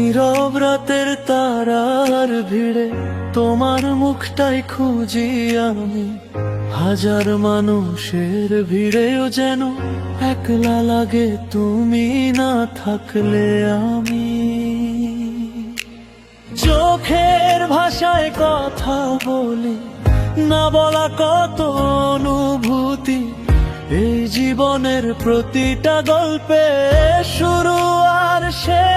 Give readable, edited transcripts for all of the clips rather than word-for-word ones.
নীরব রাতের তারার ভিড়ে তোমার মুখটাই খুঁজি আমি। হাজার মানুষের ভিড়েও যেন একলা লাগে তুমি না থাকলে আমি। চোখের ভাষায় কথা বলি, না বলা কত অনুভূতি। এই জীবনের প্রতিটা গল্পে শুরু আর শেষ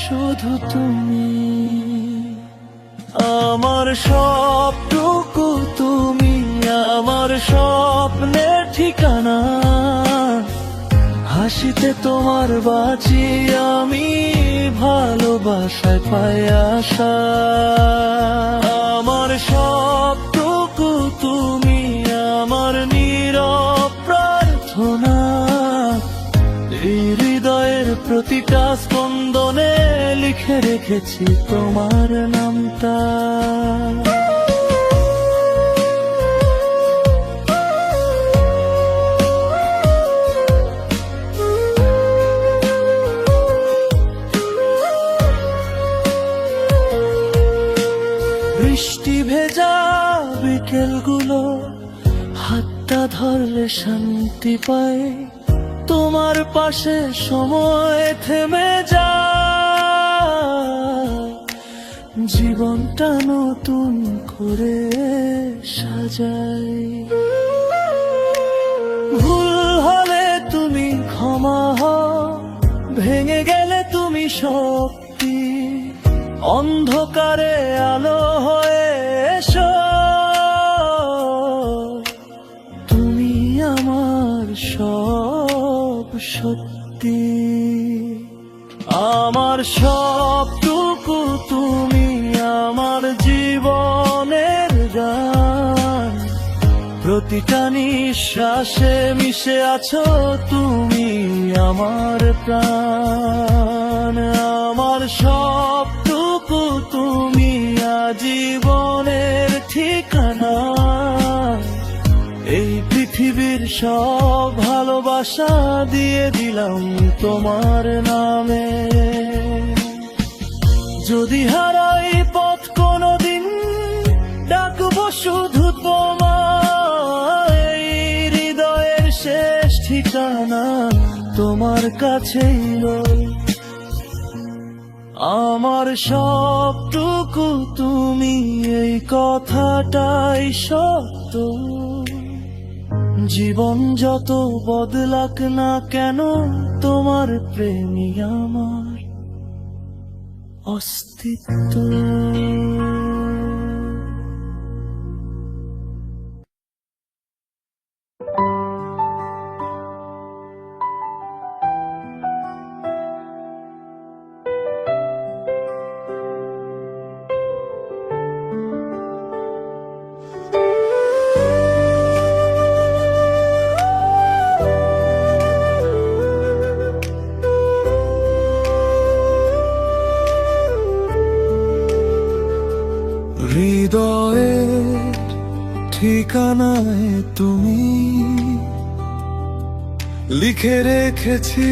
শুধু তুমি। আমার সবটুকু তুমি, আমার স্বপ্নের ঠিকানা। হাসিতে তোমার বাঁচি আমি, ভালোবাসায় পাই আশা। আমার সবটুকু তুমি, আমার নীরব প্রার্থনা। এই হৃদয়ের প্রতিটা স্পন্দনে লিখে রেখেছি তোমার নামটা। বৃষ্টি ভেজা বিকেলগুলো হাতটা ধরলে শান্তি পাই। তোমার পাশে সময় থেমে যায়, জীবনটা নতুন করে সাজাই। ভুল হলে তুমি ক্ষমা হও, ভেঙে গেলে তুমি শক্তি। অন্ধকারে আলো হয়ে এসো, তুমি আমার সব সত্যি। আমার সবটুকু তুমি, আমার জীবনের গান। প্রতিটা নিঃশ্বাসে মিশে আছো তুমি, আমার প্রাণ। আমার সবটুকু তুমি, আজীবনের ঠিকানা। এই পৃথিবীর সব ভালোবাসা দিয়ে দিলাম তোমার নামে। যদি হারাই পথ কোনোদিন, ডাকবো শুধু তোমার। এই হৃদয়ের শেষ ঠিকানা তোমার কাছেই রই। আমার সবটুকু তুমি, এই কথাটাই সত্য। জীবন যত বদলাক না কেন, তোমার প্রেমই আমার অস্তিত্ব। হৃদয়ের ঠিকানায় তুমি, লিখে রেখেছি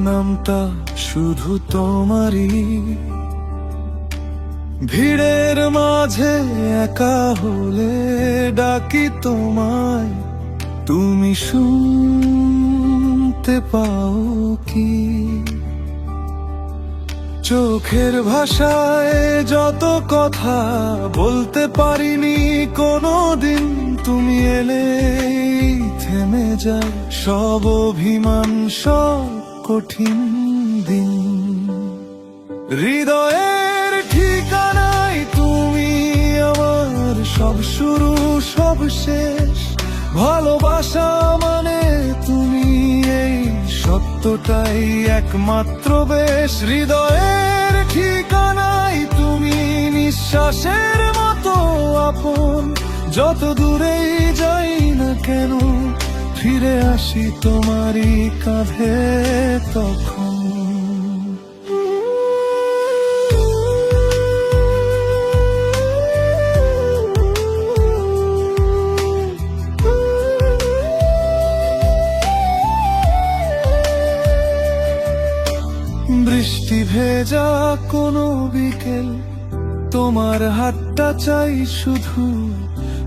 নামটা শুধু তোমারই। ভিড়ের মাঝে একা হলে ডাকি তোমায়, তুমি শুনতে পাও কি? চোখের ভাষায় যত কথা বলতে পারিনি কোনোদিন, তুমি এলে থেমে যায় সব অভিমান, সব কঠিন দিন। হৃদয়ের ঠিকানায় তুমি, আমার সব শুরু সব শেষ। ভালোবাসা মানে তুমি, এই সত্যটাই একমাত্র বেশ। হৃদয়ের ঠিকানায় তুমি, নিঃশ্বাসের মতো আপন। যত দূরেই যাই না কেন, ফিরে আসি তোমারই কাঁধে তখন। বৃষ্টি ভেজা যা কোনো বিকেল, তোমার হাতটা চাই শুধু।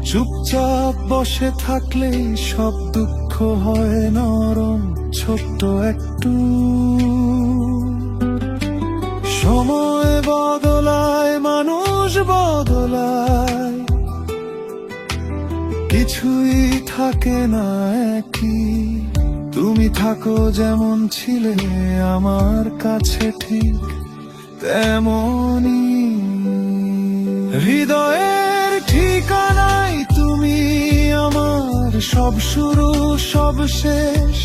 চুপচাপ বসে থাকলেই সব দুঃখ হয় নরম, ছোট্ট একটু। সময় বদলায়, মানুষ বদলায়, কিছুই থাকে না একই। তুমি থাকো যেমন ছিলে আমার কাছে ঠিক তেমনই। হৃদয়ের ঠিকানায় তুমি আমার, সব শুরু সব শেষ।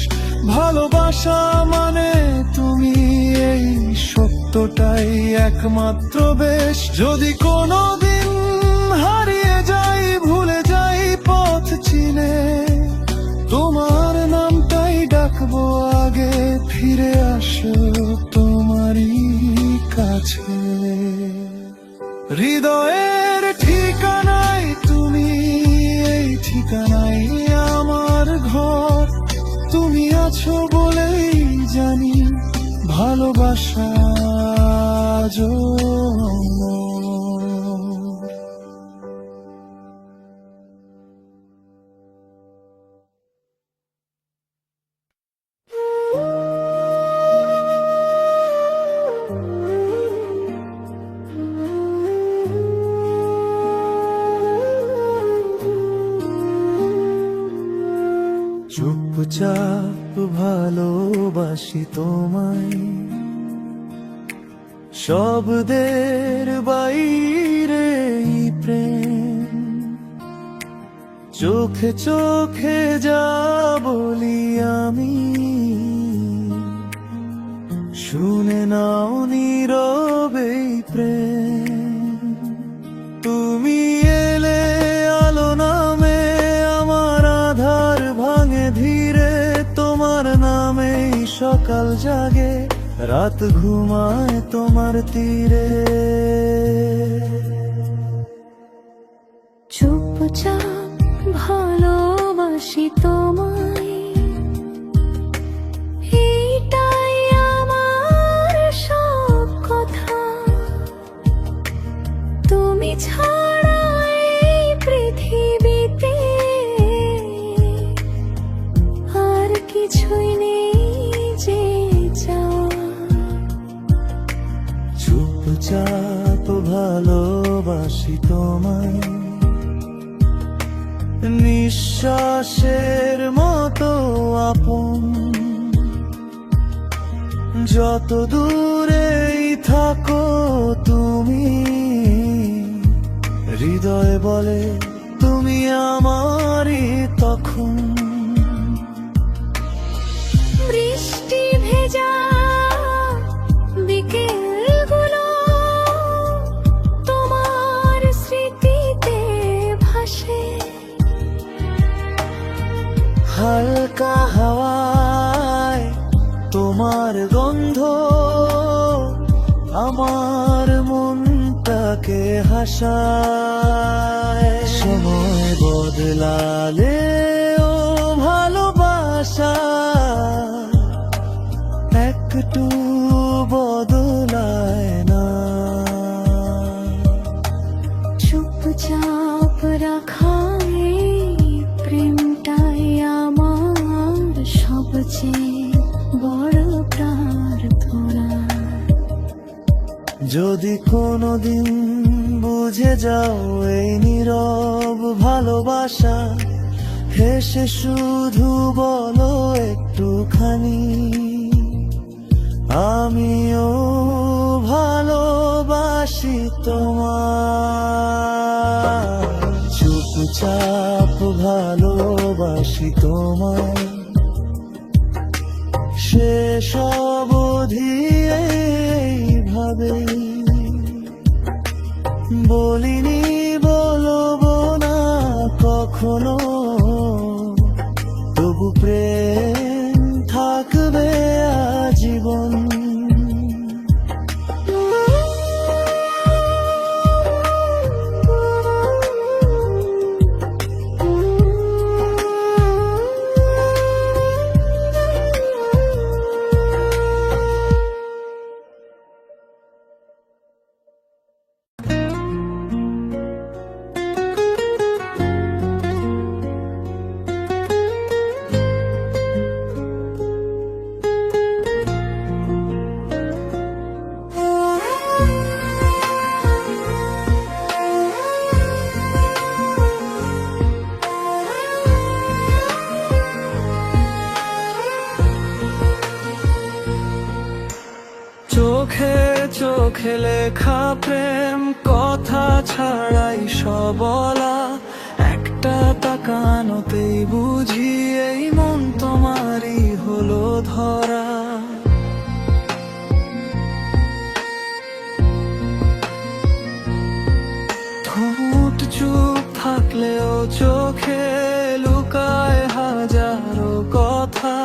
ভালোবাসা মানে তুমি, এই সত্যটাই একমাত্র বেশ। যদি কোনোদিন হারিয়ে যাই, ভুলে যাই পথ চিনে, তোমার নামটাই ডাকবো আগে, ফিরে আসো তোমারই কাছে। হৃদয়ের ঠিকানায় তুমি, এই ঠিকানাই আমার ঘর। তুমি আছো বলেই জানি ভালোবাসা আজও অমর। চুপচাপ ভালোবাসি তোমায়, শব্দের বাইরে প্রেম। চোখে চোখে যা বলি আমি, শুনে নাও নীরবে প্রেম। তুমি এলে আলো নামে, আমার আধার ভাঙে ধীরে। তোমার নামেই সকাল জাগে, রাত ঘুমায় তোমার তীরে। চুপচাপ ভালোবাসি তোমায়, এটাই আমার সব কথা। তুমি ছাড়া এই পৃথিবীতে আর কিছুই নেই যে চাওয়া। চুপচাপ ভালোবাসি তোমায়, নিঃশ্বাসের মতো আপন। যত দূরেই থাকো তুমি, হৃদয় বলে তুমি আমারই তখন। বৃষ্টি ভেজা বিকেলগুলো তোমার স্মৃতিতে ভাসে। হালকা হাওয়ায় তোমার গন্ধ আমার মনটাকে হাসায়। সময় বদলালে ও ভালোবাসা একটু বদলায় না। চুপচাপ রাখা এই প্রেমটাই আমার সবচেয়ে বড় প্রার্থনা। যদি কোনোদিন বুঝে যাও এই নীরব ভালোবাসা, হেসে শুধু বলো একটুখানি, আমিও ভালোবাসি তোমায়। চুপচাপ ভালোবাসি তোমায়, শেষ অবধি এইভাবে বলিনি, বলবো না কখনো। তবু প্রেম থাকবে আজীবন। লেখা প্রেম, কথা ছাড়াই সবলা, একটা তাকানোতেই বুঝি এই মন তোমারই হলো ধরা। ঠোঁট চুপ থাকলেও চোখে লুকায় হাজারো কথা,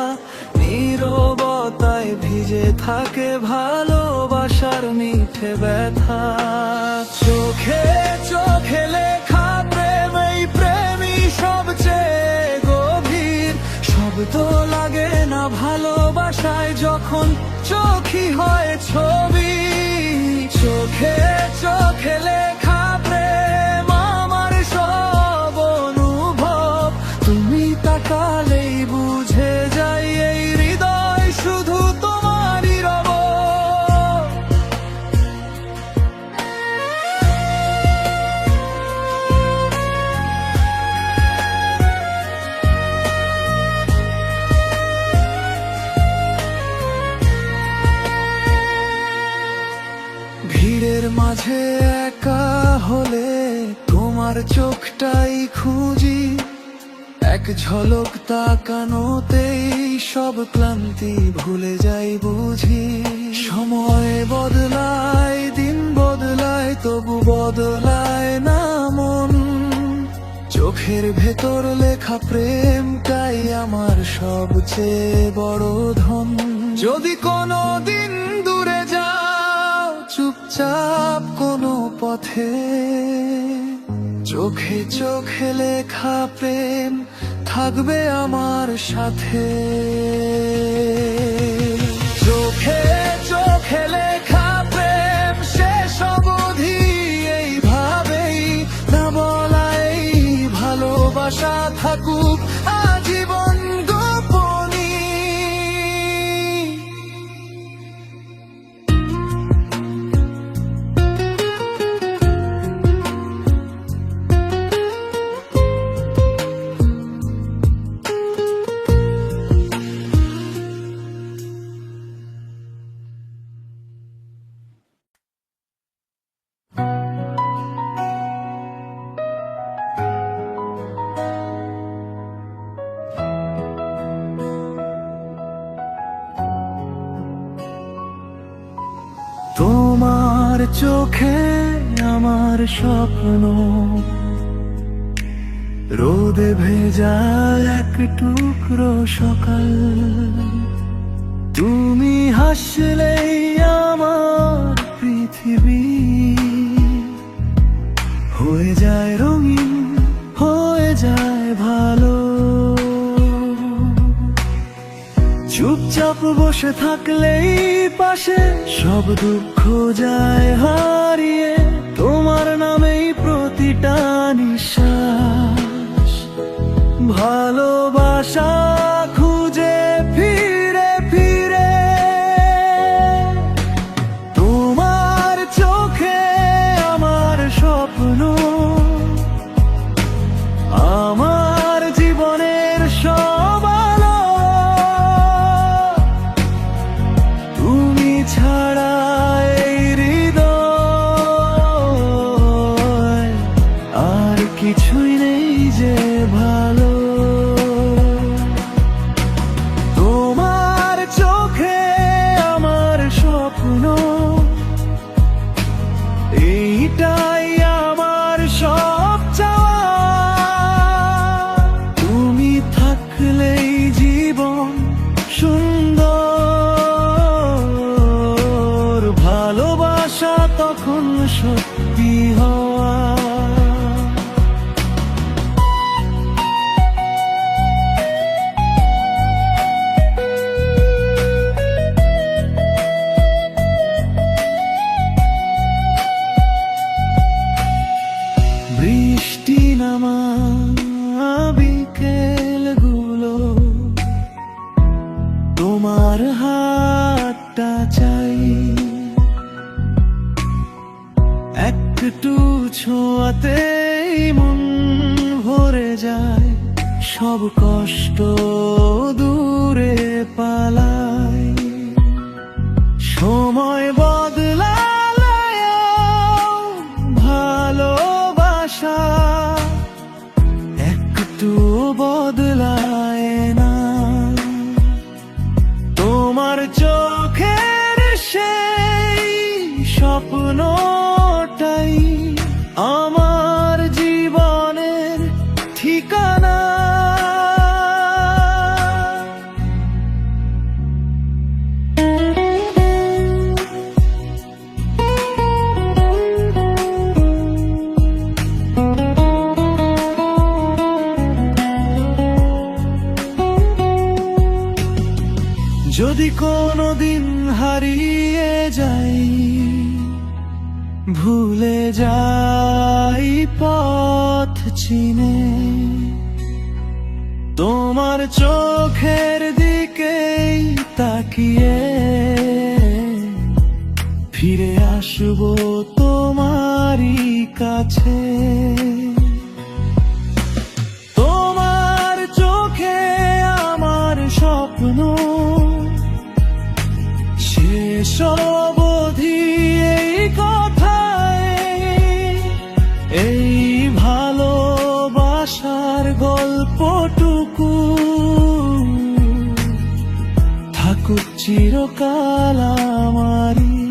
নীরবতায় ভিজে থাকে ভালোবাসার মিঠে ব্যথা। চোখে চোখে লেখা প্রেম, এই প্রেমই সবচেয়ে গভীর। শব্দ লাগে না ভালোবাসায় যখন চোখই হয় ছবি। চোখে চোখে লেখা প্রেম আমার সব অনুভব, তুমি তাকালেই বুঝে যাই এই হৃদয় শুধু তোমারই রব। ভিড়ের মাঝে একা হলে তোমার চোখটাই খুঁজি, এক ঝলক তাকানোতেই সব ক্লান্তি ভুলে যাই বুঝি। সময় বদলায়, দিন বদলায়, তবু বদলায় না মন। চোখের ভেতর লেখা প্রেমটাই আমার সবচেয়ে বড় ধন। যদি কোনো দিন দূরে যাও চুপচাপ কোনো পথে, চোখে চোখে লেখা প্রেম থাকবে আমার সাথে। চোখে চোখে লেখা প্রেম শেষ অবধি এইভাবেই, না বলাই ভালোবাসা থাকুক আজীবন গোপনী। তোমার চোখে আমার স্বপ্ন, রোদে ভেজা এক টুকরো সকাল। তুমি হাসলেই আমার পৃথিবী হয়ে যায় রঙিন, হয়ে যায় ভালো। চুপচাপ বসে থাকলেই পাশে সব দুঃখ যায় হারিয়ে, তোমার নামেই প্রতিটা নিঃশ্বাস। ভালোবাসা খুঁজে ফিরে ফিরে তোমার চোখে আমার স্বপ্ন, আমার জীবনের সব আলো। তুমি ছাড়া এই হৃদয় আর কিছুই নেই যে ভালো। তোমার চোখে আমার স্বপ্ন, এইটাই আমার সব চাওয়া। তুমি থাকলেই জীবন সুন্দর, ভালোবাসা তখন সত্যি হওয়া। বৃষ্টি নামা বিকেলগুলো, তোমার হাতটা চাই, একটু ছোঁয়াতেই মন ভরে যায়। সব কষ্ট দূরে পালায়, সময় বদলায় স্বপ্নটাই আমার জীবনের ঠিকানা। যদি কোনোদিন হারিয়ে যাই, ভুলে যাই পথ চিনে, তোমার চোখের দিকেই তাকিয়ে ফিরে আসবো তোমারই কাছে। তোমার চোখে আমার স্বপ্ন শেষ অবধি এই কথায়, এই ভালোবাসার গল্পটুকু থাকুক চিরকাল আমারই।